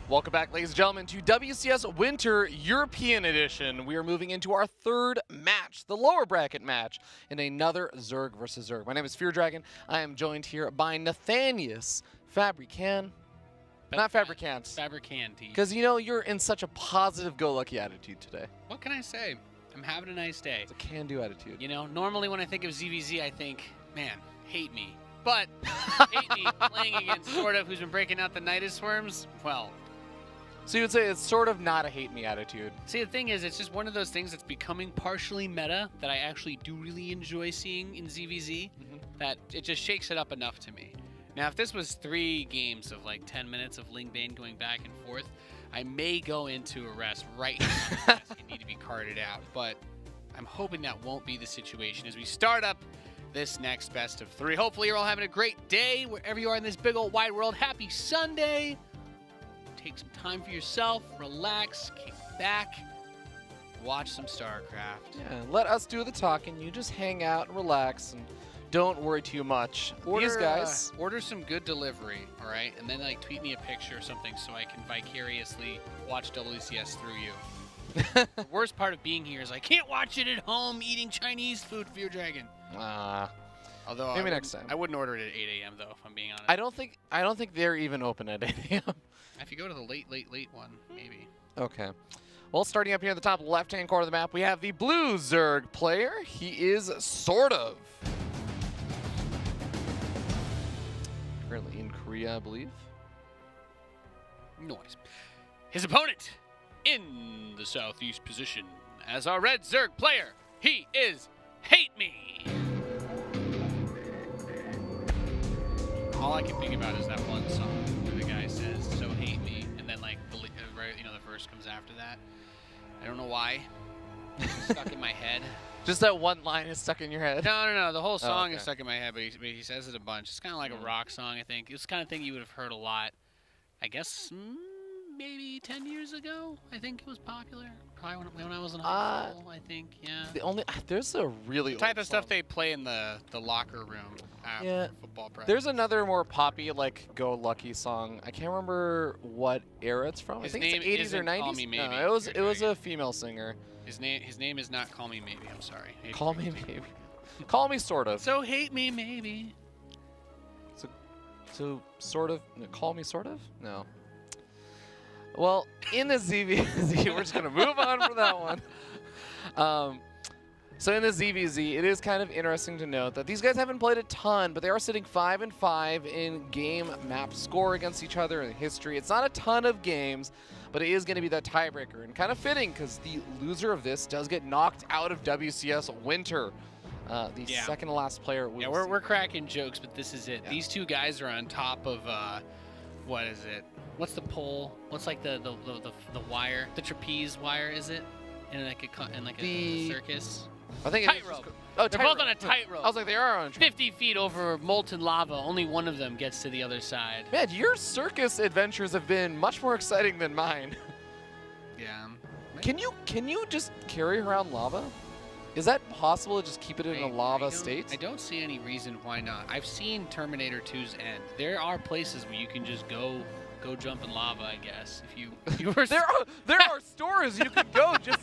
Welcome back, ladies and gentlemen, to WCS Winter European Edition. We are moving into our third match, the lower bracket match, in another Zerg versus Zerg. My name is Fear Dragon. I am joined here by Nathanius Fabricant. Not Fabricant. Fabricant. Because, you know, you're in such a positive, go-lucky attitude today. What can I say? I'm having a nice day. It's a can-do attitude. You know, normally when I think of ZvZ, I think, man, hate me. But hate me playing against SortOf, who's been breaking out the Nidus Swarms, well. So you would say it's sort of not a hate me attitude. See, the thing is, it's just one of those things that's becoming partially meta that I actually do really enjoy seeing in ZvZ, that it just shakes it up enough to me. Now, if this was 3 games of like 10 minutes of Lingbane going back and forth, I may go into a rest right now and need to be carted out. But I'm hoping that won't be the situation as we start up this next best of 3. Hopefully you're all having a great day wherever you are in this big old wide world. Happy Sunday. Take some time for yourself, relax, kick back, watch some StarCraft. Yeah, let us do the talking. You just hang out, relax, and don't worry too much. These guys order some good delivery, all right, and then like tweet me a picture or something so I can vicariously watch WCS through you. The worst part of being here is I can't watch it at home eating Chinese food, Fear Dragon. Although maybe next time. I wouldn't order it at 8 a.m. though, if I'm being honest. I don't think they're even open at 8 a.m. If you go to the late one, maybe. Okay. Well, starting up here at the top left-hand corner of the map, we have the blue Zerg player. He is SortOf. Currently in Korea, I believe. Noise. His opponent in the southeast position as our red Zerg player, he is HateMe. All I can think about is that one song where the guy says, "So hate me," and then like the verse comes after that. I don't know why. It's stuck in my head. Just that one line is stuck in your head? No. The whole song is stuck in my head, but he says it a bunch. It's kind of like a rock song, I think. It's the kind of thing you would have heard a lot. I guess maybe 10 years ago, I think it was popular. Probably when I was in high school, I think, yeah. There's a really the type of stuff they play in the locker room after football practice. There's another more poppy, like, Go Lucky song. I can't remember what era it's from. I think it's 80s or 90s. Call Me Maybe. No, it was a female singer. His name is not Call Me Maybe, I'm sorry. Call Me Maybe. Call me SortOf. So hate me maybe. So SortOf, Call me SortOf? No. Well, in the ZvZ, we're just going to move on from that one. So in the ZvZ, it is kind of interesting to note that these guys haven't played a ton, but they are sitting 5-5 in game map score against each other in history. It's not a ton of games, but it is going to be that tiebreaker. And kind of fitting, because the loser of this does get knocked out of WCS Winter. The second to last player. Yeah, we're cracking jokes, but this is it. Yeah. These two guys are on top of, what is it? What's the pole? What's like the wire? The trapeze wire, is it? In like a circus? I think tightrope. Oh, they're both on a tightrope. I was like, they are on 50 feet over molten lava. Only one of them gets to the other side. Man, your circus adventures have been much more exciting than mine. Yeah. Can you just carry around lava? Is that possible to just keep it in a lava state? I don't see any reason why not. I've seen Terminator 2's end. There are places where you can just go jump in lava, I guess. If you were there are stores you can go just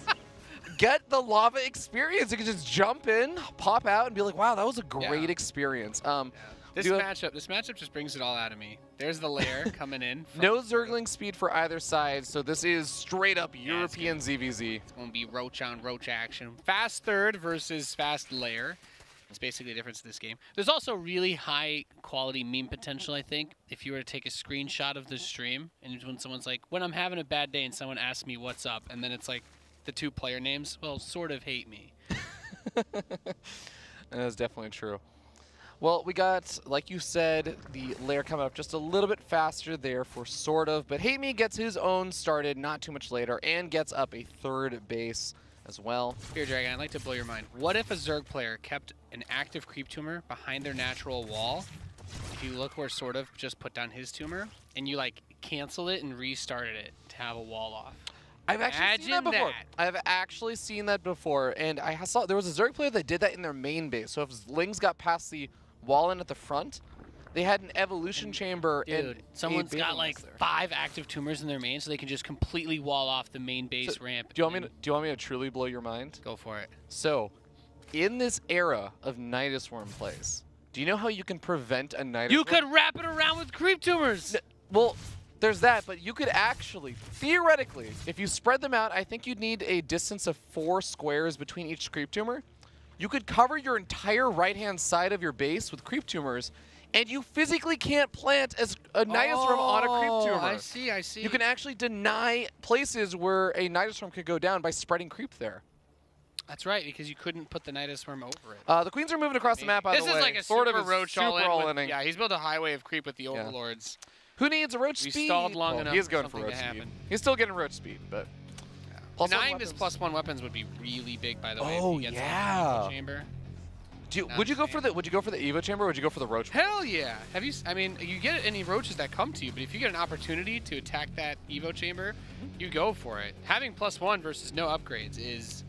get the lava experience. You can just jump in, pop out, and be like, wow, that was a great experience. This matchup just brings it all out of me. There's the lair coming in. No Zergling speed for either side, so this is straight up European ZvZ. It's going to be roach on roach action. Fast third versus fast lair. That's basically the difference in this game. There's also really high quality meme potential, I think, if you were to take a screenshot of the stream and when someone's like, when I'm having a bad day and someone asks me what's up, and then it's like the 2 player names, well, SortOf hate me. That's definitely true. Well, we got, like you said, the lair coming up just a little bit faster there for SortOf, but HateMe gets his own started not too much later and gets up a 3rd base as well. Fear Dragon, I'd like to blow your mind. What if a Zerg player kept an active creep tumor behind their natural wall? If you look where SortOf just put down his tumor, and you like cancel it and restarted it to have a wall off. I've actually seen that before. I've actually seen that before, and I saw there was a Zerg player that did that in their main base. So if Lings got past the wall in at the front, They had an evolution chamber. Dude, and someone's a got like there. 5 active tumors in their main, so they can just completely wall off the main base ramp. Do you want me to truly blow your mind? Go for it. So, in this era of Nidus Worm plays, do you know how you can prevent a Nidus You Worm? could wrap it around with creep tumors. Well, there's that, but you could actually, theoretically, if you spread them out, I think you'd need a distance of 4 squares between each creep tumor. You could cover your entire right-hand side of your base with creep tumors, and you physically can't plant as a Nidus Worm on a creep tumor. I see, I see. You can actually deny places where a Nidus Worm could go down by spreading creep there. That's right, because you couldn't put the Nidus Worm over it. The Queens are moving across the map, by the way. This is like a sort super of roach super all-in. Yeah, he's built a highway of creep with the Overlords. Who needs a roach We speed? stalled long enough He is for going for something roach to speed. happen. He's still getting roach speed, but... Plus Denying this +1 weapons would be really big, by the way. Oh, if he gets yeah. The chamber. Would you go for the Evo chamber or would you go for the roach? Hell yeah! Have you? I mean, you get any roaches that come to you, but if you get an opportunity to attack that Evo chamber, you go for it. Having +1 versus no upgrades is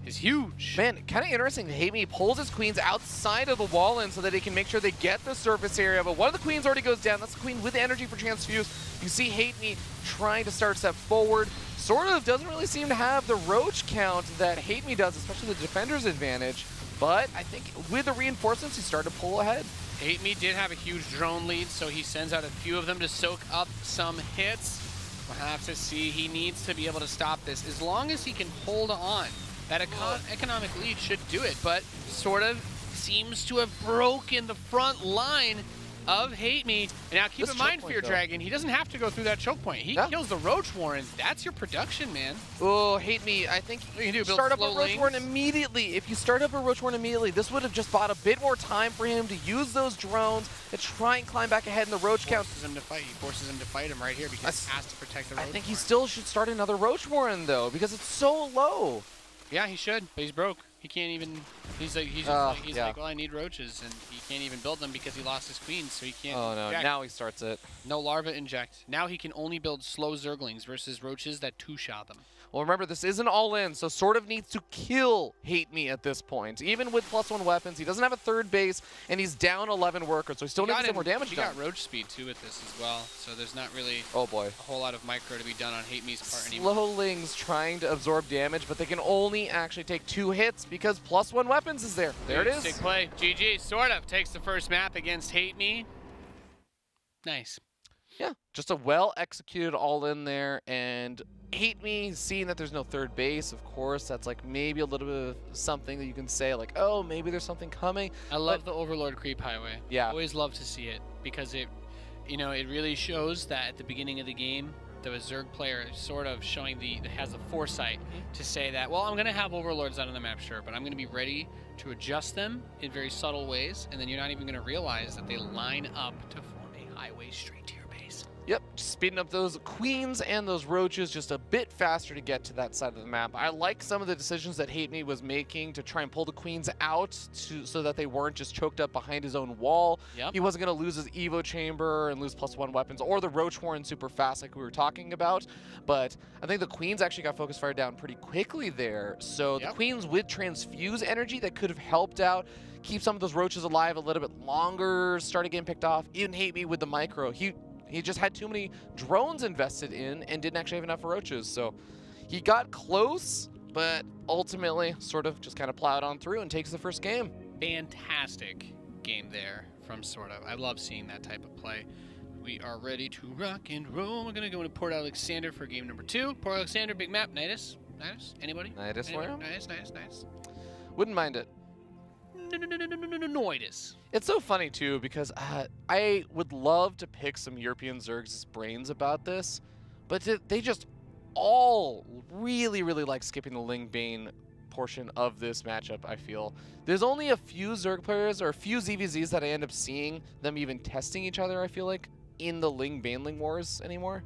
huge. Man, kind of interesting. HateMe pulls his queens outside of the wall in so that he can make sure they get the surface area. But one of the queens already goes down. That's the queen with energy for transfuse. You see HateMe trying to start a step forward. SortOf doesn't really seem to have the roach count that HateMe does, especially the defender's advantage. But I think with the reinforcements, he started to pull ahead. HateMe did have a huge drone lead, so he sends out a few of them to soak up some hits. We'll have to see. He needs to be able to stop this. As long as he can hold on, that economic lead should do it, but SortOf seems to have broken the front line of HateMe. And now keep in mind, Fear Dragon, he doesn't have to go through that choke point. He kills the Roach Warren. That's your production, man. Oh, HateMe, I think you can start up a Roach Warren immediately. If you start up a Roach Warren immediately, this would have just bought a bit more time for him to use those drones and try and climb back ahead in the Roach count. He forces him to fight him right here because he has to protect the Roach Warren. I think he still should start another Roach Warren, though, because it's so low. Yeah, he should, but he's broke. He can't even. He's like, well, I need roaches, and he can't even build them because he lost his queens, so he can't. Oh no! Inject. Now he starts it. No larva inject. Now he can only build slow Zerglings versus roaches that two-shot them. Well, remember, this isn't all in, so SortOf needs to kill HateMe at this point. Even with +1 weapons, he doesn't have a third base, and he's down 11 workers, so he still needs to get more damage done. He got roach speed, too, with this as well, so there's not really a whole lot of micro to be done on HateMe's part anymore. Slowlings trying to absorb damage, but they can only actually take 2 hits because +1 weapons is there. There it is. Sick play. GG. SortOf takes the first map against HateMe. Nice. Yeah, just a well-executed all-in there, and HateMe, seeing that there's no third base, of course, that's like maybe a little bit of something that you can say, like, oh, maybe there's something coming. I love the Overlord creep highway. Yeah. Always love to see it, because it, you know, it really shows that at the beginning of the game, the Zerg player is sort of showing has the foresight to say that, well, I'm going to have Overlords out on the map, sure, but I'm going to be ready to adjust them in very subtle ways, and then you're not even going to realize that they line up to form a highway straight to your base. Yep, speeding up those queens and those roaches just a bit faster to get to that side of the map. I like some of the decisions that HateMe was making to try and pull the queens out so that they weren't just choked up behind his own wall. Yep. He wasn't going to lose his Evo chamber and lose +1 weapons or the Roach Warren super fast like we were talking about. But I think the queens actually got focus fire down pretty quickly there. So the queens with transfuse energy that could have helped out, keep some of those roaches alive a little bit longer, started getting picked off. Even HateMe with the micro. He just had too many drones invested in and didn't actually have enough roaches. So he got close, but ultimately sort of just kind of plowed on through and takes the first game. Fantastic game there from SortOf. I love seeing that type of play. We are ready to rock and roll. We're going to go into Port Alexander for game number 2. Port Alexander, big map. Nidus? Nidus? Anybody? Nidus? Nice. Wouldn't mind it. Noidus. It's so funny, too, because I would love to pick some European Zergs' brains about this, but they just all really, really like skipping the Ling Bane portion of this matchup, I feel. There's only a few Zerg players or a few ZvZs that I end up seeing them even testing each other, I feel like, in the Ling Bane Wars anymore.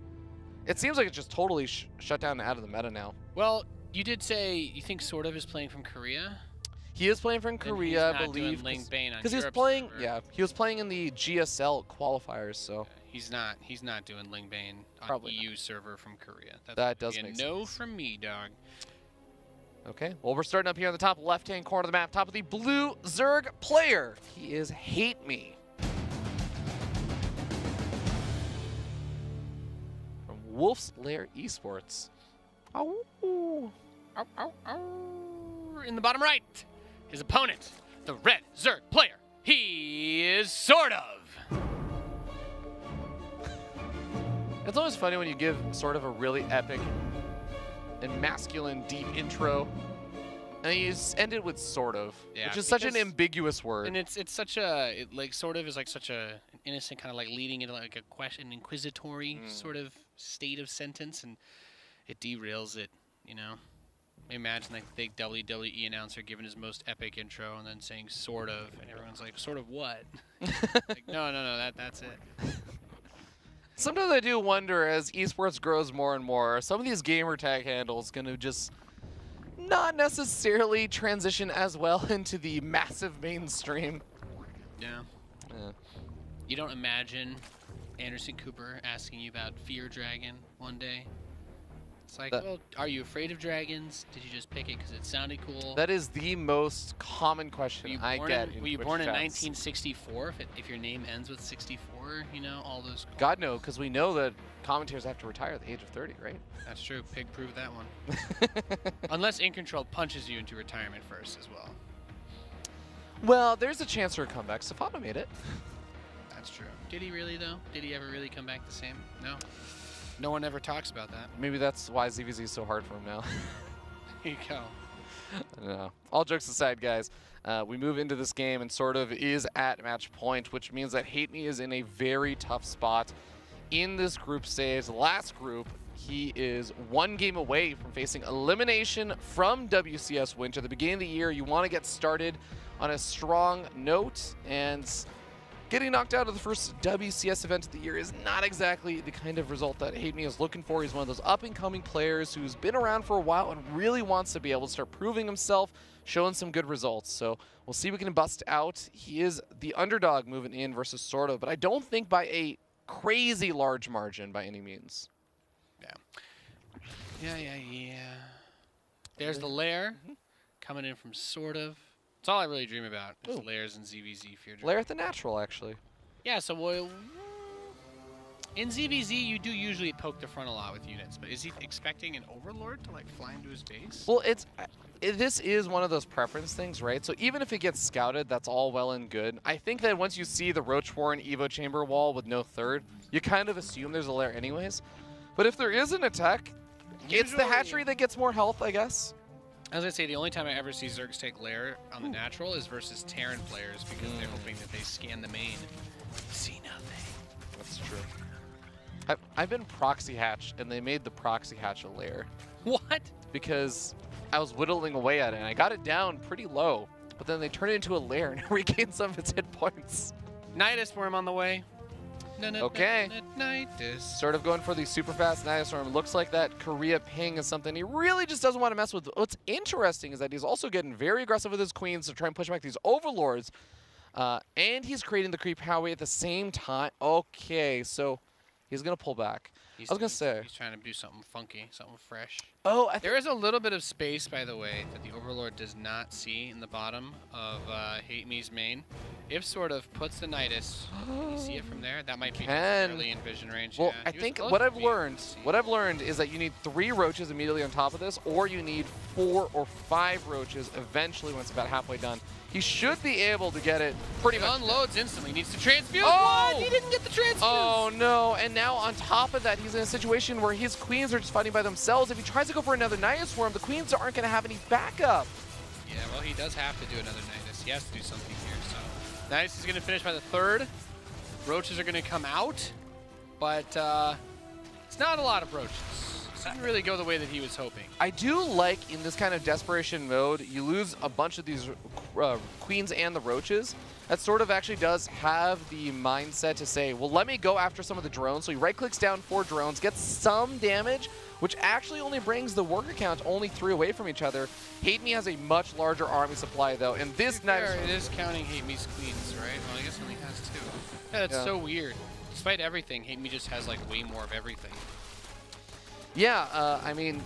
It seems like it's just totally shut down and out of the meta now. Well, you did say you think SortOf is playing from Korea? He is playing from Korea, I believe, because he's playing. Yeah, he was playing in the GSL qualifiers, so he's not doing Ling Bane on probably EU server from Korea. That does make sense. No from me, dog. Okay, well, we're starting up here on the top left-hand corner of the map, top of the blue Zerg player. He is HateMe. Wolf's Lair Esports. Oh. Ow, ow, ow. In the bottom right, his opponent, the red Zerg player. He is SortOf. It's always funny when you give SortOf a really epic and masculine, deep intro, and you just end it with SortOf, which is such an ambiguous word. And it's such a like SortOf is like such an innocent kind of like leading into like a question, an inquisitory sort of state of sentence, and it derails it. You know, imagine like the big WWE announcer giving his most epic intro and then saying SortOf, and everyone's like, "Sort of what?" Like, no, that's it. Sometimes I do wonder, as esports grows more and more, are some of these gamer tag handles going to just not necessarily transition as well into the massive mainstream? Yeah. You don't imagine Anderson Cooper asking you about Fear Dragon one day? It's like, well, are you afraid of dragons? Did you just pick it because it sounded cool? That is the most common question I get. Were you born in 1964? If your name ends with 64, you know, all those. God, no, because we know that commentators have to retire at the age of 30, right? That's true. Pig proved that one. Unless In Control punches you into retirement first as well. Well, there's a chance for a comeback. Stefano made it. That's true. Did he really, though? Did he ever really come back the same? No. No one ever talks about that. Maybe that's why ZvZ is so hard for him now. There you go. No. All jokes aside, guys, we move into this game and SortOf is at match point, which means that HateMe is in a very tough spot in this group stage. Last group, he is one game away from facing elimination from WCS Winter. At the beginning of the year, you want to get started on a strong note, and getting knocked out of the first WCS event of the year is not exactly the kind of result that HateMe is looking for. He's one of those up-and-coming players who's been around for a while and really wants to be able to start proving himself, showing some good results. So we'll see if we can bust out. He is the underdog moving in versus SortOf, but I don't think by a crazy large margin by any means. Yeah. There's the lair coming in from SortOf. That's all I really dream about is lairs and ZvZ Fear Dragon. Lair at the natural, actually. Yeah, so in ZvZ, you do usually poke the front a lot with units, but is he expecting an Overlord to like fly into his base? Well, this is one of those preference things, right? So even if it gets scouted, that's all well and good. I think that once you see the Roach Warren Evo Chamber wall with no third, you kind of assume there's a lair anyways. But if there is an attack, it's the hatchery that gets more health, I guess. As I say, the only time I ever see Zergs take lair on the natural is versus Terran players because they're hoping that they scan the main, see nothing. That's true. I've been proxy hatched, and they made the proxy hatch a lair. What? Because I was whittling away at it, and I got it down pretty low, but then they turned it into a lair and regained some of its hit points. Nidus Worm on the way. Okay. Nidus. SortOf going for the super fast Nidus Worm. Looks like that Korea ping is something he really just doesn't want to mess with. What's interesting is that he's also getting very aggressive with his queens to try and push back these overlords. And he's creating the creep highway at the same time. Okay, so he's going to pull back. I was going to say. He's trying to do something funky, something fresh. Oh, there is a little bit of space, by the way, that the Overlord does not see in the bottom of HateMe's main. If SortOf puts the Nidus, you see it from there? That might be fairly in vision range. Well, yeah. I think what I've learned is that you need 3 roaches immediately on top of this, or you need 4 or 5 roaches eventually when it's about halfway done. He should be able to get it pretty much. Unloads instantly. Needs to transfuse. Oh! What? He didn't get the transfuse. Oh, no. And now on top of that, he's in a situation where his queens are just fighting by themselves. If he tries to go for another Nidus Worm, the queens aren't going to have any backup. Yeah, well, he does have to do another Nidus. He has to do something here. So Nidus is going to finish by the 3rd. Roaches are going to come out, but it's not a lot of roaches. It didn't really go the way that he was hoping. I do like in this kind of desperation mode, you lose a bunch of these queens and the roaches. That SortOf actually does have the mindset to say, well, let me go after some of the drones. So he right-clicks down 4 drones, gets some damage, which actually only brings the worker count only 3 away from each other. HateMe has a much larger army supply, though, and this Nidus it is counting HateMe's queens, right? Well, I guess it only has 2. Yeah, that's so weird. Despite everything, HateMe just has, like, way more of everything. Yeah, I mean,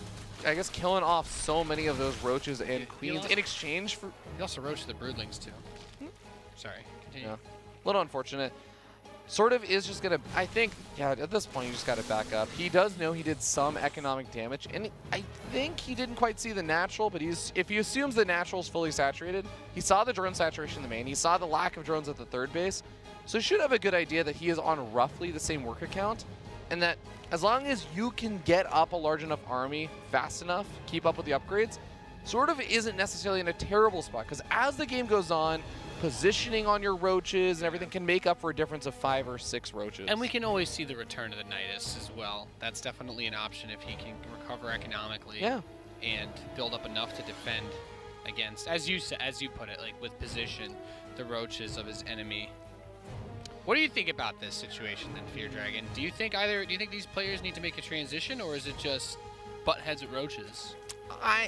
I guess killing off so many of those roaches and queens in exchange for... He also roached the broodlings, too. Sorry, continue. Yeah. A little unfortunate. SortOf is just going to, I think, yeah, at this point, you just got to back up. He does know he did some economic damage, and I think he didn't quite see the natural, but if he assumes the natural is fully saturated, he saw the drone saturation in the main, he saw the lack of drones at the third base, so he should have a good idea that he is on roughly the same work account, and that as long as you can get up a large enough army fast enough, keep up with the upgrades, SortOf isn't necessarily in a terrible spot, because as the game goes on, positioning on your roaches and everything can make up for a difference of 5 or 6 roaches. And we can always see the return of the Nidus as well. That's definitely an option if he can recover economically. Yeah. And build up enough to defend against, as you put it, like with position, the roaches of his enemy. What do you think about this situation then, Fear Dragon? Do you think these players need to make a transition, or is it just butt heads at roaches?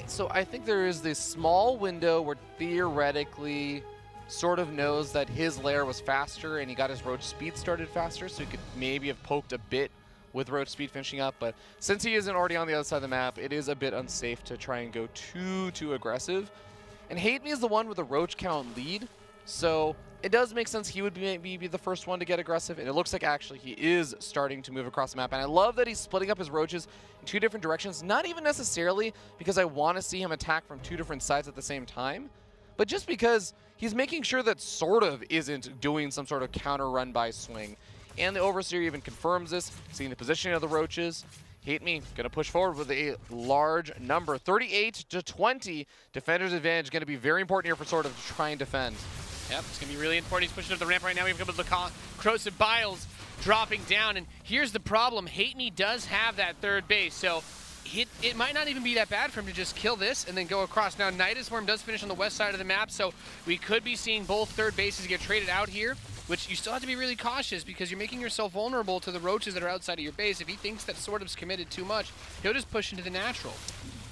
So I think there is this small window where theoretically SortOf knows that his lair was faster and he got his roach speed started faster, so he could maybe have poked a bit with roach speed finishing up, but since he isn't already on the other side of the map, it is a bit unsafe to try and go too aggressive. And HateMe is the one with the roach count lead, so it does make sense he would maybe be the first one to get aggressive, and it looks like actually he is starting to move across the map, and I love that he's splitting up his roaches in 2 different directions, not even necessarily because I want to see him attack from 2 different sides at the same time, but just because he's making sure that SortOf isn't doing some sort of counter run by swing. And the Overseer even confirms this, seeing the positioning of the roaches. HateMe gonna push forward with a large number, 38-20. Defender's advantage gonna be very important here for SortOf to try and defend. Yep, it's gonna be really important. He's pushing up the ramp right now. We've got the Corrosive Biles dropping down, and here's the problem. HateMe does have that third base, so it might not even be that bad for him to just kill this and then go across. Now, Nidus Worm does finish on the west side of the map, so we could be seeing both third bases get traded out here, which you still have to be really cautious because you're making yourself vulnerable to the roaches that are outside of your base. If he thinks that SortOf's committed too much, he'll just push into the natural.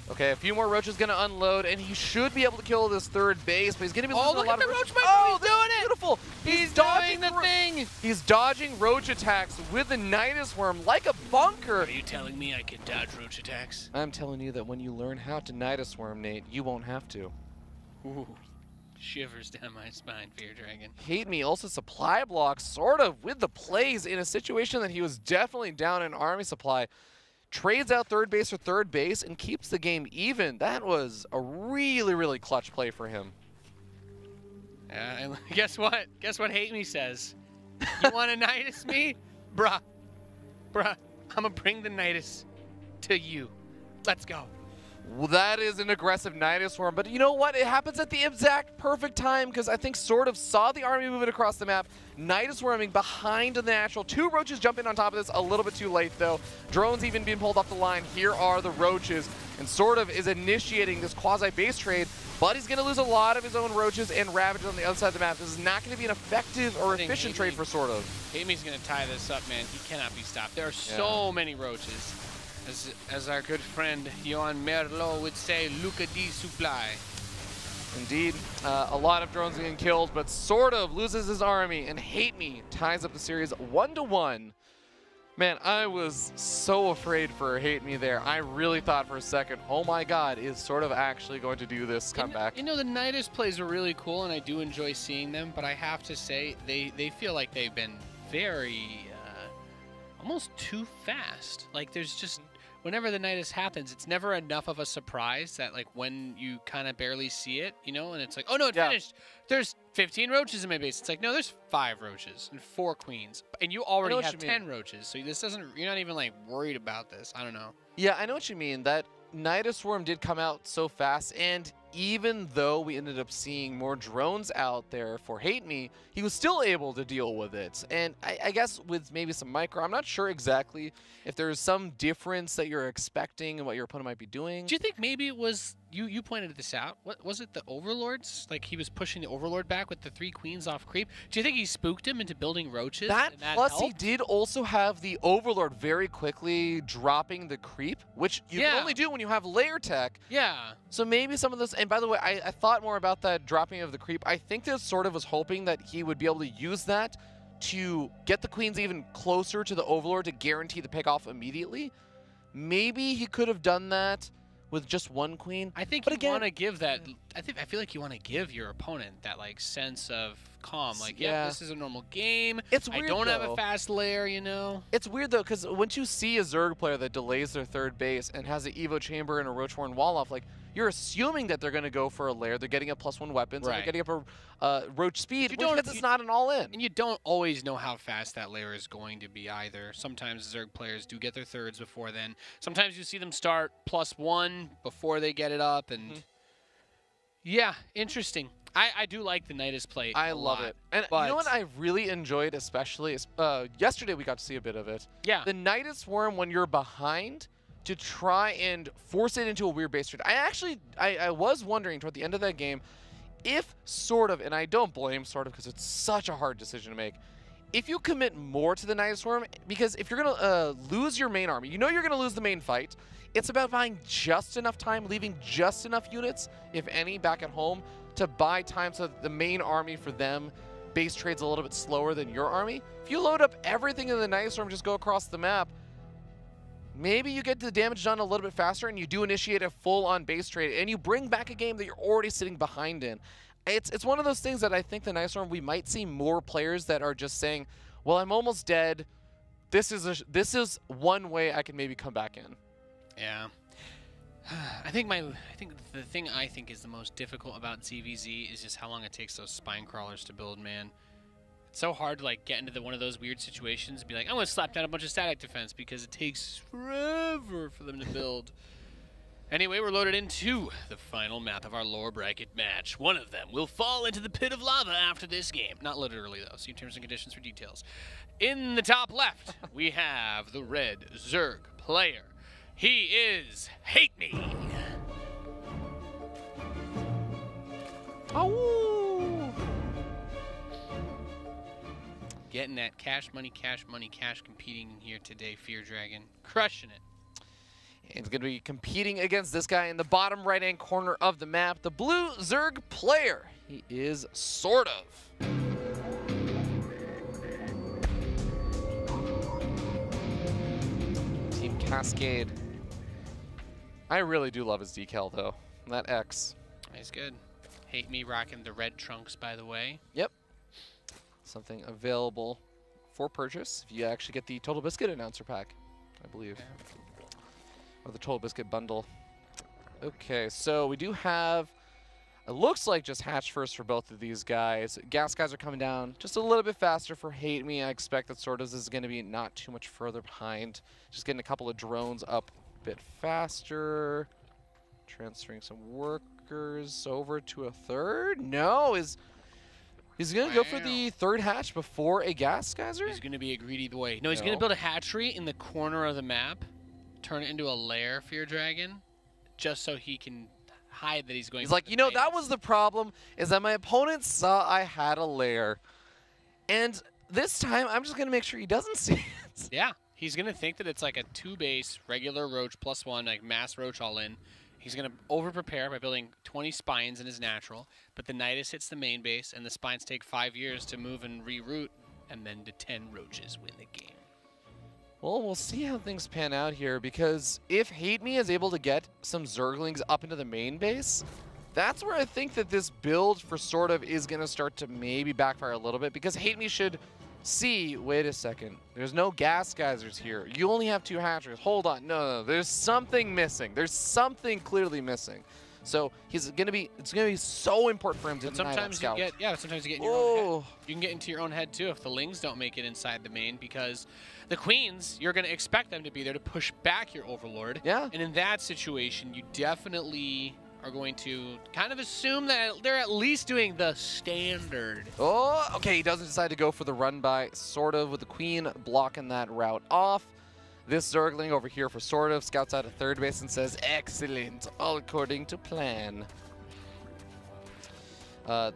Okay, a few more roaches gonna unload, and he should be able to kill this third base, but he's gonna be losing a lot of roaches. Oh, he's doing it! Beautiful! He's dodging the thing! He's dodging roach attacks with the Nidus Worm like a bunker. Are you telling me I can dodge roach attacks? I'm telling you that when you learn how to Nidus Worm, Nate, you won't have to. Ooh. Shivers down my spine, Fear Dragon. HateMe also supply blocks, SortOf with the plays in a situation that he was definitely down in army supply. Trades out third base for third base and keeps the game even. That was a really clutch play for him. And guess what? Guess what HateMe says? You want to Nidus me? Bruh, I'm gonna bring the Nidus to you. Let's go. Well, that is an aggressive Nidus Worm, but you know what? It happens at the exact perfect time because I think SortOf saw the army moving across the map. Nidus Worming behind the natural. 2 roaches jumping on top of this a little bit too late, though. Drones even being pulled off the line. Here are the roaches, and SortOf is initiating this quasi-base trade, but he's going to lose a lot of his own roaches and ravages on the other side of the map. This is not going to be an effective or efficient trade for SortOf. HateMe's going to tie this up, man. He cannot be stopped. There are so many roaches. As our good friend Johan Merlot would say, Luca di Supply. Indeed, a lot of drones getting killed, but SortOf loses his army, and HateMe ties up the series 1-1. Man, I was so afraid for HateMe there. I really thought for a second, oh my god, is SortOf actually going to do this comeback? You know, the Nidus plays are really cool, and I do enjoy seeing them, but I have to say, they feel like they've been very, almost too fast. Like, there's just... Whenever the Nidus happens, it's never enough of a surprise that, like, when you kind of barely see it, you know, and it's like, oh, no, it finished. There's 15 roaches in my base. It's like, no, there's 5 roaches and 4 queens. And you already have 10 roaches, so this doesn't, you're not even, like, worried about this. I don't know. Yeah, I know what you mean. That Nidus Worm did come out so fast, and even though we ended up seeing more drones out there for HateMe, he was still able to deal with it. And I guess with maybe some micro, I'm not sure exactly if there's some difference that you're expecting and what your opponent might be doing. Do you think maybe it was, you pointed this out, what was it, the Overlords? Like he was pushing the Overlord back with the 3 queens off creep? Do you think he spooked him into building roaches? That plus helped? He did also have the Overlord very quickly dropping the creep, which you can only do when you have layer tech. Yeah. So maybe some of this, and by the way, I thought more about that dropping of the creep. I think that SortOf was hoping that he would be able to use that to get the queens even closer to the Overlord to guarantee the pick off immediately. Maybe he could have done that with just 1 queen. I think you want to give that. I feel like you want to give your opponent that like sense of calm. Like, Yeah. this is a normal game. It's weird, I don't have though. a fast lair, you know? It's weird, though, because once you see a Zerg player that delays their third base and has an Evo Chamber and a Roach-Warren wall-off, like, you're assuming that they're going to go for a lair. They're getting a +1 weapons, and they're getting up a Roach speed, which means it's not an all-in. And you don't always know how fast that lair is going to be either. Sometimes Zerg players do get their thirds before then. Sometimes you see them start +1 before they get it up, and yeah, interesting. I do like the Nidus play. I love it. And you know what I really enjoyed, especially is, yesterday we got to see a bit of it. Yeah. The Nidus Worm when you're behind to try and force it into a weird base trade. I was wondering toward the end of that game if SortOf, and I don't blame SortOf because it's such a hard decision to make, if you commit more to the Nidus Worm, because if you're going to lose your main army, you know you're going to lose the main fight. It's about buying just enough time, leaving just enough units, if any, back at home to buy time so that the main army for them base trades a little bit slower than your army. If you load up everything in the Nidus Worm, just go across the map, maybe you get the damage done a little bit faster and you do initiate a full-on base trade and you bring back a game that you're already sitting behind in. It's one of those things that I think the Nidus Worm, we might see more players that are just saying, well, I'm almost dead. This is one way I can maybe come back in. Yeah. I think the thing I think is the most difficult about ZvZ is just how long it takes those spine crawlers to build, man. It's so hard to like get into one of those weird situations and be like, I'm gonna slap down a bunch of static defense because it takes forever for them to build. Anyway, we're loaded into the final map of our lore bracket match. One of them will fall into the pit of lava after this game. Not literally though, see terms and conditions for details. In the top left, we have the red Zerg player. He is HateMe. Oh! Getting that cash money, competing in here today, Fear Dragon. Crushing it. He's going to be competing against this guy in the bottom right-hand corner of the map, the blue Zerg player. He is SortOf. Team Cascade. I really do love his decal, though. That X. He's good. HateMe rocking the red trunks, by the way. Yep. Something available for purchase if you actually get the Total Biscuit announcer pack, I believe. Yeah. Or the Total Biscuit bundle. Okay, so we do have, it looks like just hatch first for both of these guys. Gas guys are coming down just a little bit faster for HateMe. I expect that SortOf is going to be not too much further behind. Just getting a couple of drones up bit faster. Transferring some workers over to a third. No, he's gonna go for the third hatch before a gas geyser. He's gonna be a greedy boy. No, he's gonna build a hatchery in the corner of the map, turn it into a lair, Fear Dragon, just so he can hide that he's going. He's like, you know, that was the problem, is that my opponent saw I had a lair, and this time I'm just gonna make sure he doesn't see it. Yeah. He's going to think that it's like a 2-base regular Roach +1, like mass Roach all in. He's going to over-prepare by building 20 spines in his natural, but the Nidus hits the main base, and the spines take 5 years to move and reroute, and then the 10 Roaches win the game. Well, we'll see how things pan out here, because if HateMe is able to get some Zerglings up into the main base, that's where I think that this build for SortOf is going to start to maybe backfire a little bit, because HateMe should see, wait a second, there's no gas geysers here. You only have 2 hatcheries. Hold on. No, there's something missing. There's something clearly missing. So it's gonna be so important for him to deny that scout. Sometimes you get in your own head. You can get into your own head too if the Lings don't make it inside the main, because the Queens, you're gonna expect them to be there to push back your Overlord. Yeah. And in that situation, you definitely are going to kind of assume that they're at least doing the standard. Oh, okay, he doesn't decide to go for the run by SortOf with the Queen blocking that route off. This Zergling over here for SortOf scouts out at third base and says, excellent, all according to plan.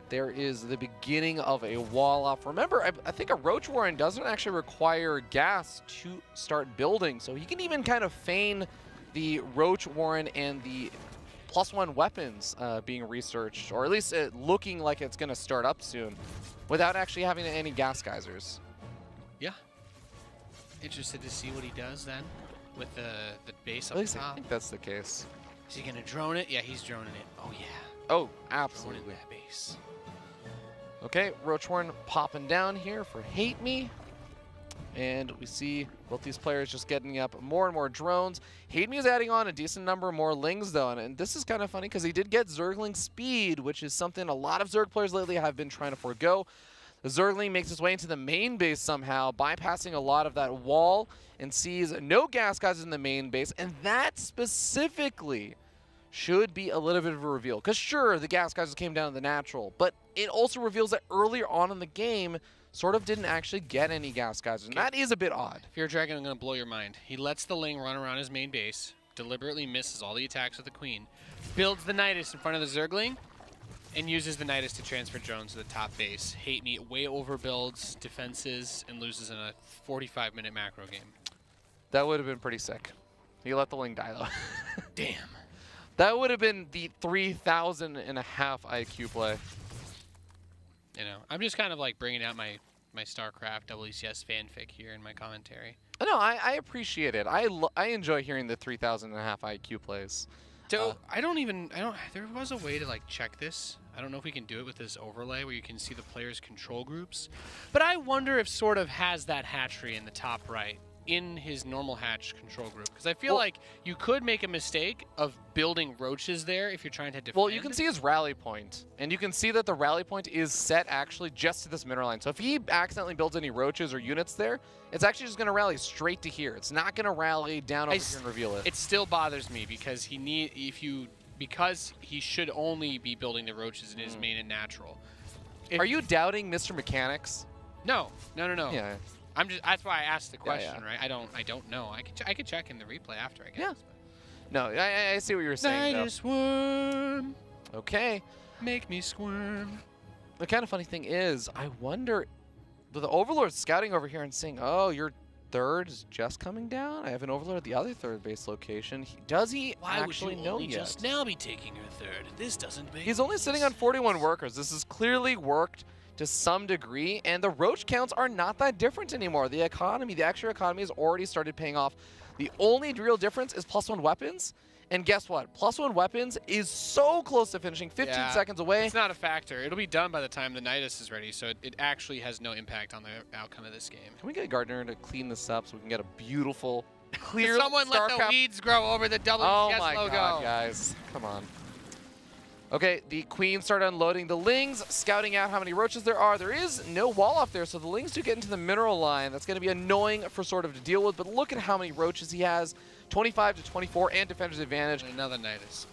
There is the beginning of a wall off. Remember, I think a Roach Warren doesn't actually require gas to start building, so he can even kind of feign the Roach Warren and the +1 weapons being researched, or at least looking like it's going to start up soon, without actually having any gas geysers. Yeah. Interested to see what he does then with the base up At least top. I think that's the case. Is he going to drone it? Yeah, he's droning it. Oh, yeah. Oh, absolutely. Droning that base. Okay, Roachhorn popping down here for HateMe. And we see both these players just getting up more and more drones. HateMe is adding on a decent number more Lings, though. And this is kind of funny because he did get Zergling speed, which is something a lot of Zerg players lately have been trying to forego. The Zergling makes its way into the main base somehow, bypassing a lot of that wall, and sees no gas guys in the main base. And that specifically should be a little bit of a reveal. Because sure, the gas guys came down to the natural, but it also reveals that earlier on in the game, SortOf didn't actually get any gas guys, and that is a bit odd. Fear Dragon, I'm going to blow your mind. He lets the Ling run around his main base, deliberately misses all the attacks with the Queen, builds the Nidus in front of the Zergling, and uses the Nidus to transfer drones to the top base. HateMe way overbuilds defenses and loses in a 45-minute macro game. That would have been pretty sick. He let the Ling die, though. Damn. That would have been the 3,000 and a half IQ play. You know, I'm just kind of like bringing out my StarCraft WCS fanfic here in my commentary. No, I appreciate it. I enjoy hearing the 3,000 and a half IQ plays. So there was a way to like check this. I don't know if we can do it with this overlay where you can see the players' control groups. But I wonder if SortOf has that hatchery in the top right in his normal hatch control group. Because I feel like you could make a mistake of building roaches there if you're trying to defend. Well, you can see his rally point. And you can see that the rally point is set actually just to this mineral line. So if he accidentally builds any roaches or units there, it's actually just going to rally straight to here. It's not going to rally down over here and reveal it. It still bothers me because because he should only be building the roaches in his main and natural. Are you doubting Mr. Mechanics? No. Yeah. That's why I asked the question, right? I don't know. I could check in the replay after, I guess. Yeah. No, I see what you were saying. Nidus worm. Okay. Make me squirm. The kind of funny thing is, I wonder, the Overlord's scouting over here and saying, "Oh, your third is just coming down. I have an Overlord at the other third base location." Does he actually know yet? Just now be taking your third? This doesn't make He's only sitting on 41 workers. This has clearly worked to some degree, and the roach counts are not that different anymore. The extra economy has already started paying off. The only real difference is +1 weapons, and guess what? +1 weapons is so close to finishing, 15 seconds away. It's not a factor. It'll be done by the time the Nidus is ready, so it actually has no impact on the outcome of this game. Can we get Gardner to clean this up so we can get a beautiful, clear Someone StarCraft. Let the weeds grow over the WCS logo. Oh my God, guys. Come on. Okay, the Queen started unloading the Lings, scouting out how many roaches there are. There is no wall up there, so the Lings do get into the mineral line. That's going to be annoying for SortOf to deal with, but look at how many roaches he has. 25 to 24 and defender's advantage. And another Nidus.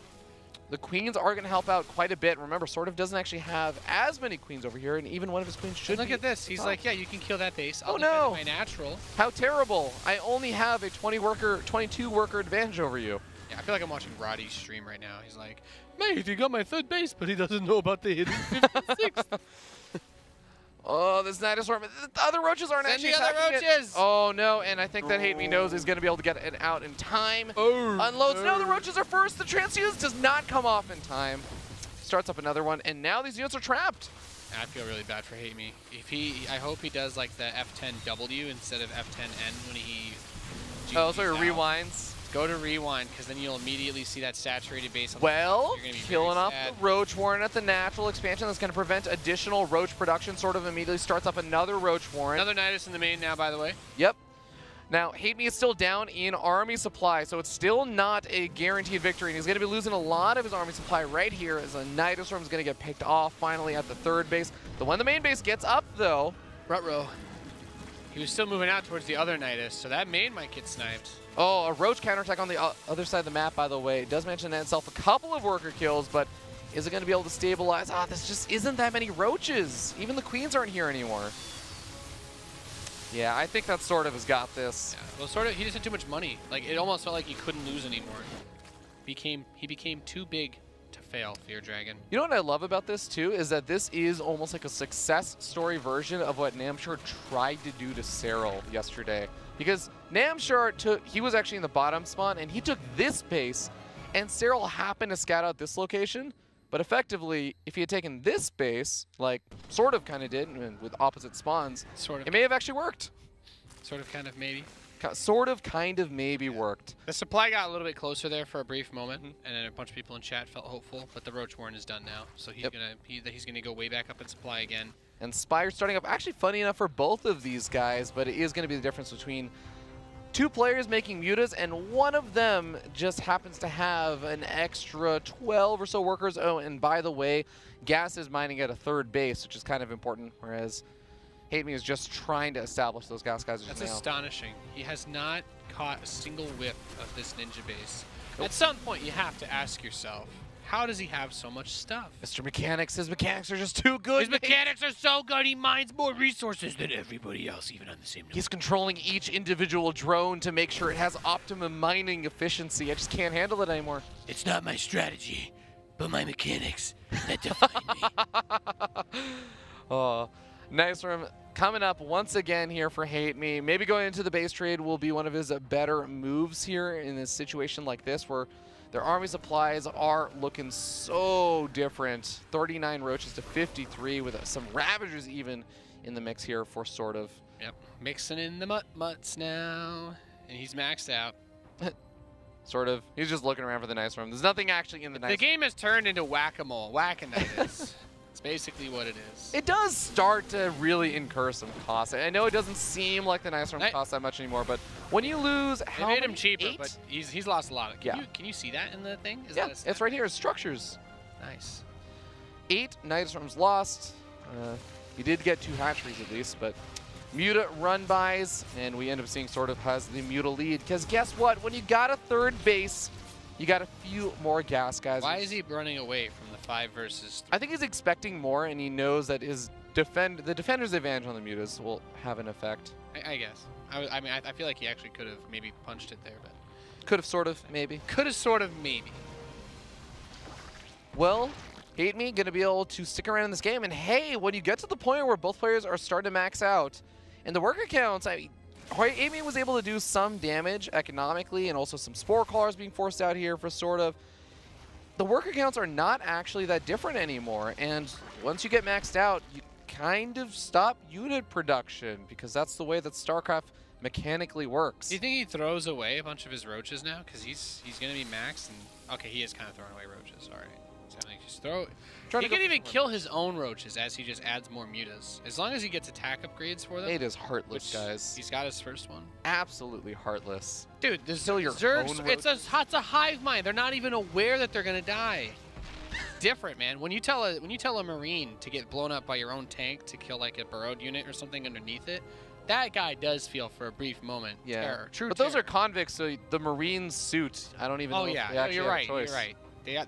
The Queens are going to help out quite a bit. Remember, SortOf doesn't actually have as many Queens over here, and even one of his Queens should Look at this. He's like, yeah, you can kill that base. I'll no. defend my natural. How terrible. I only have a 22 worker advantage over you. Yeah, I feel like I'm watching Roddy's stream right now. He's like, mate, he got my third base, but he doesn't know about the hidden 56th. Oh, this Nidus Swarm. The other roaches aren't actually attacking it. Oh, no, and I think that HateMe knows he's going to be able to get it out in time. Unloads. No, the roaches are first. The transfuse does not come off in time. Starts up another one, and now these units are trapped. I feel really bad for HateMe. I hope he does like the F10W instead of F10N when he Oh, so he rewinds. Go to rewind, because then you'll immediately see that saturated base on well, the top. killing off the Roach Warren at the natural expansion. That's going to prevent additional Roach production. SortOf immediately starts up another Roach Warren. Another Nidus in the main now, by the way. Yep. Now, HateMe is still down in army supply, so it's still not a guaranteed victory. And he's going to be losing a lot of his army supply right here as a Nidus Storm is going to get picked off finally at the third base. When the main base gets up, though. Ruh-roh. He was still moving out towards the other Nidus, so that main might get sniped. Oh, a Roach counterattack on the other side of the map, by the way. It does mention that itself a couple of worker kills, but is it going to be able to stabilize? Ah, this just isn't that many Roaches. Even the Queens aren't here anymore. Yeah, I think that SortOf has got this. Yeah, well, SortOf, he just had too much money. Like, it almost felt like he couldn't lose anymore. He became too big to fail, Fear Dragon. You know what I love about this, too, is that this is almost like a success story version of what Namshar tried to do to Serral yesterday. Because Namshar he was actually in the bottom spawn, and he took this base, and Serral happened to scout out this location. But effectively, if he had taken this base, like SortOf kind of did, with opposite spawns, it may have actually worked. Sort of, kind of, maybe. sort of, kind of, maybe worked. The supply got a little bit closer there for a brief moment, and then a bunch of people in chat felt hopeful, but the Roach Warren is done now, so he's gonna go way back up in supply again. And Spire starting up, actually funny enough for both of these guys, but it is going to be the difference between 2 players making mutas, and one of them just happens to have an extra 12 or so workers. Oh, and by the way, Gas is mining at a 3rd base, which is kind of important, whereas HateMe is just trying to establish those Gas guys. That's astonishing. He has not caught a single whiff of this ninja base. Nope. At some point, you have to ask yourself, how does he have so much stuff? Mr. Mechanics, his mechanics are just too good. His mechanics are so good, he mines more resources than everybody else, even on the same node. He's controlling each individual drone to make sure it has optimum mining efficiency. I just can't handle it anymore. It's not my strategy, but my mechanics that define me. Oh, nice room. Coming up once again here for HateMe. Maybe going into the base trade will be one of his better moves here in a situation like this where their army supplies are looking so different. 39 Roaches to 53 with some Ravagers even in the mix here for SortOf. Yep, mixing in the mutts now, and he's maxed out. SortOf. He's just looking around for the nice room. There's nothing actually in the nice room. The game has turned into whack-a-mole. Whack-a-nitis. It's basically what it is. It does start to really incur some costs. I know it doesn't seem like the nice room costs that much anymore, but when you lose, how many? They made him cheaper, 8? but he's lost a lot. Can you see that in the thing? Is yeah, it's right here. It's structures. Nice. 8 nice rooms lost. He did get 2 hatcheries at least, but Muta run-bys, and we end up seeing SortOf has the Muta lead. Because guess what? When you got a 3rd base, you got a few more Gas guys. Why is he running away from the 5 versus 3? I think he's expecting more, and he knows that his the defender's advantage on the Mutas will have an effect. I guess. I mean, I feel like he actually could have maybe punched it there, but could have sort of maybe. Could have sort of maybe. Well, HateMe gonna be able to stick around in this game, and hey, when you get to the point where both players are starting to max out, and the worker counts, HateMe was able to do some damage economically, and also some Spore Callers being forced out here for SortOf. The worker counts are not actually that different anymore, and once you get maxed out, you kind of stop unit production, because that's the way that StarCraft mechanically works. Do you think he throws away a bunch of his Roaches now? Because he's going to be maxed, and okay, he is kind of throwing away Roaches. All right. So I think just throw. He can even kill his own Roaches as he just adds more mutas. As long as he gets attack upgrades for them. It is heartless, guys. He's got his first one. Absolutely heartless. Dude, the Zergs, it's a hive mind. They're not even aware that they're gonna die. Different, man. When you tell a Marine to get blown up by your own tank to kill like a burrowed unit or something underneath it, that guy does feel for a brief moment terror. True but terror. Those are convicts, so the Marine suit, I don't even know if they actually you're have right. a choice. You're right.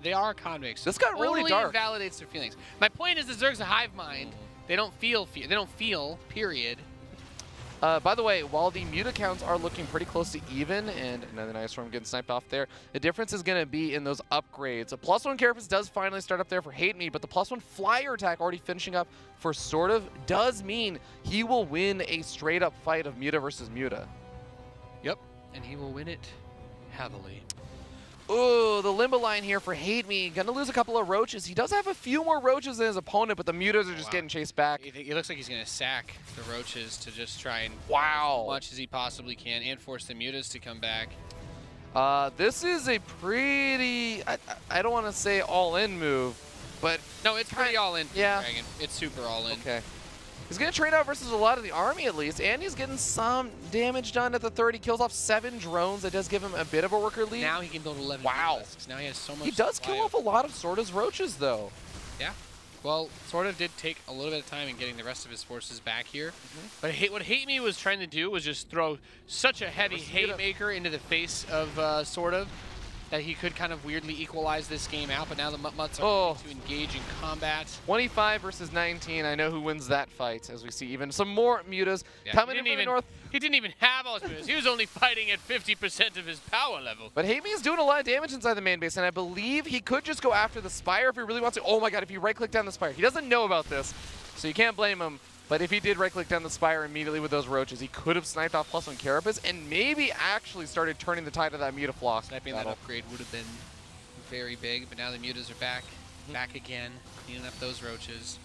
They are convicts. This got really dark. Invalidates their feelings. My point is, the Zerg's a hive mind. They don't feel. They don't feel. Period. By the way, while the Muta counts are looking pretty close to even, and another nice storm getting sniped off there, the difference is going to be in those upgrades. A +1 Carapace does finally start up there for HateMe, but the +1 Flyer attack already finishing up for SortOf does mean he will win a straight-up fight of Muta versus Muta. Yep, and he will win it heavily. Ooh, the limbo line here for HateMe. Gonna lose a couple of Roaches. He does have a few more Roaches than his opponent, but the Mutas are just getting chased back. It looks like he's gonna sack the Roaches to just try and as much as he possibly can and force the Mutas to come back. This is a pretty, I don't want to say all-in move, but no, it's pretty all-in for yeah. Dragon. It's super all-in. Okay. He's going to trade out versus a lot of the army at least, and he's getting some damage done at the 30. Kills off 7 drones. That does give him a bit of a worker lead. Now he can build 11 Belisks. Now he has so much. He does kill off a lot of SortOf's Roaches, though. Yeah. Well, SortOf did take a little bit of time in getting the rest of his forces back here. But what HateMe was trying to do was just throw such a heavy haymaker into the face of SortOf that he could kind of weirdly equalize this game out, but now the Mutts are to engage in combat. 25 versus 19. I know who wins that fight, as we see even some more Mutas coming in from the north. He didn't even have all his Mutas. He was only fighting at 50% of his power level. But HateMe is doing a lot of damage inside the main base, and I believe he could just go after the Spire if he really wants to. Oh my god, if you right-click down the Spire. He doesn't know about this, so you can't blame him. But if he did right-click down the Spire immediately with those Roaches, he could have sniped off +1 Carapace and maybe actually started turning the tide of that Mutafloss. Sniping that upgrade would have been very big, but now the Mutas are back again, cleaning up those Roaches.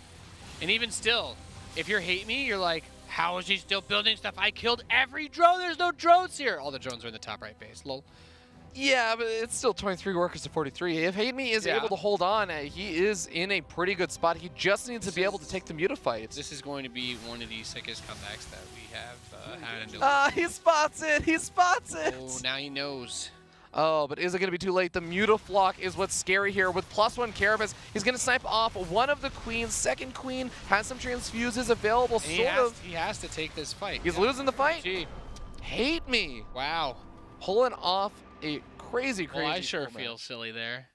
And even still, if you're HateMe, you're like, How is he still building stuff? I killed every drone. There's no drones here. All the drones are in the top right base. Lol. Yeah, but it's still 23 workers to 43. If HateMe is able to hold on, he is in a pretty good spot. He just needs to be able to take the Mutafights. This is going to be one of the sickest comebacks that we have had in the he spots it! He spots it! Oh, now he knows. Oh, but is it going to be too late? The Mutaflock is what's scary here. With +1 Carapace, he's going to snipe off one of the queens. Second queen has some transfuses available, He has to take this fight. He's losing the fight. Gee. HateMe. Wow. Pulling off a crazy Well, I sure feel silly there.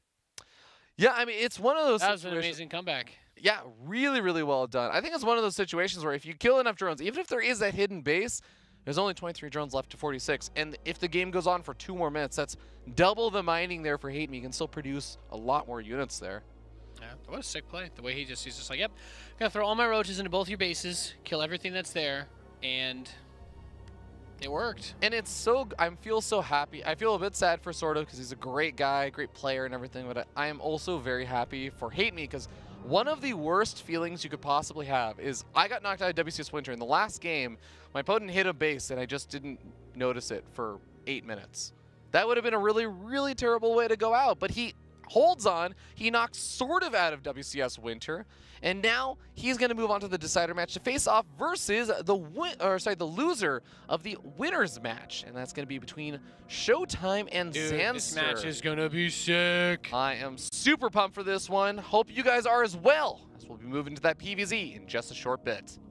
Yeah, I mean, it's one of those That was an amazing comeback. Yeah, really, really well done. I think it's one of those situations where if you kill enough drones, even if there is that hidden base, there's only 23 drones left to 46. And if the game goes on for 2 more minutes, that's double the mining there for HateMe. You can still produce a lot more units there. Yeah, what a sick play. The way he's just like, yep, gonna throw all my roaches into both your bases, kill everything that's there, and it worked. And it's so, I feel so happy. I feel a bit sad for SortOf because he's a great guy, great player and everything, but I am also very happy for HateMe because one of the worst feelings you could possibly have is I got knocked out of WCS Winter in the last game. My opponent hit a base and I just didn't notice it for 8 minutes. That would have been a really, really terrible way to go out, but he holds on. He knocks SortOf out of WCS Winter, and now he's going to move on to the decider match to face off versus the loser of the winners match, and that's going to be between Showtime and Zanster. This match is going to be sick. I am super pumped for this one. Hope you guys are as well, as we'll be moving to that PVZ in just a short bit.